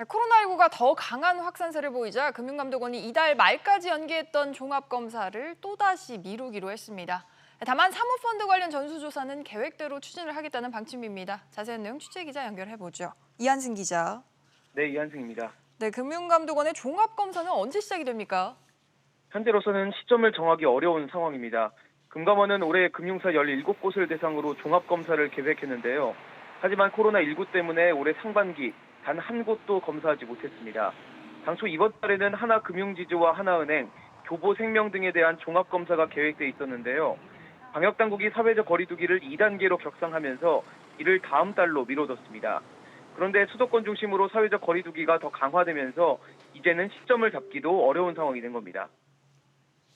코로나19가 더 강한 확산세를 보이자 금융감독원이 이달 말까지 연기했던 종합검사를 또다시 미루기로 했습니다. 다만 사모펀드 관련 전수조사는 계획대로 추진을 하겠다는 방침입니다. 자세한 내용 취재기자 연결해보죠. 이한승 기자. 네, 이한승입니다. 네, 금융감독원의 종합검사는 언제 시작이 됩니까? 현재로서는 시점을 정하기 어려운 상황입니다. 금감원은 올해 금융사 17곳을 대상으로 종합검사를 계획했는데요. 하지만 코로나19 때문에 올해 상반기 단 한 곳도 검사하지 못했습니다. 당초 이번 달에는 하나금융지주와 하나은행, 교보생명 등에 대한 종합검사가 계획돼 있었는데요. 방역당국이 사회적 거리두기를 2단계로 격상하면서 이를 다음 달로 미뤄뒀습니다. 그런데 수도권 중심으로 사회적 거리두기가 더 강화되면서 이제는 시점을 잡기도 어려운 상황이 된 겁니다.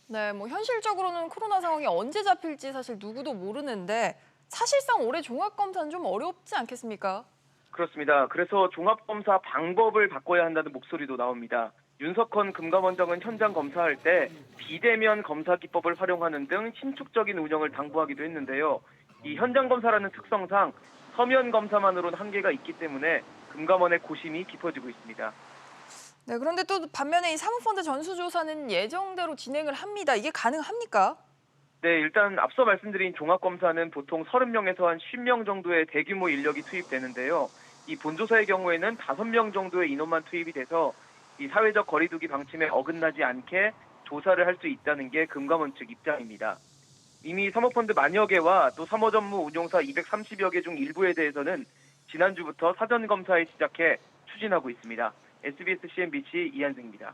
네, 현실적으로는 코로나 상황이 언제 잡힐지 사실 누구도 모르는데 사실상 올해 종합검사는 좀 어렵지 않겠습니까? 그렇습니다. 그래서 종합검사 방법을 바꿔야 한다는 목소리도 나옵니다. 윤석헌 금감원장은 현장 검사할 때 비대면 검사 기법을 활용하는 등 신축적인 운영을 당부하기도 했는데요. 이 현장 검사라는 특성상 서면 검사만으로는 한계가 있기 때문에 금감원의 고심이 깊어지고 있습니다. 네, 그런데 또 반면에 이 사모펀드 전수조사는 예정대로 진행을 합니다. 이게 가능합니까? 네, 일단 앞서 말씀드린 종합검사는 보통 30명에서 한 50명 정도의 대규모 인력이 투입되는데요. 이 본조사의 경우에는 5명 정도의 인원만 투입이 돼서 이 사회적 거리두기 방침에 어긋나지 않게 조사를 할 수 있다는 게 금감원 측 입장입니다. 이미 사모펀드 만여 개와 또 사모전무 운용사 230여 개 중 일부에 대해서는 지난주부터 사전검사에 시작해 추진하고 있습니다. SBS CNBC 이한승입니다.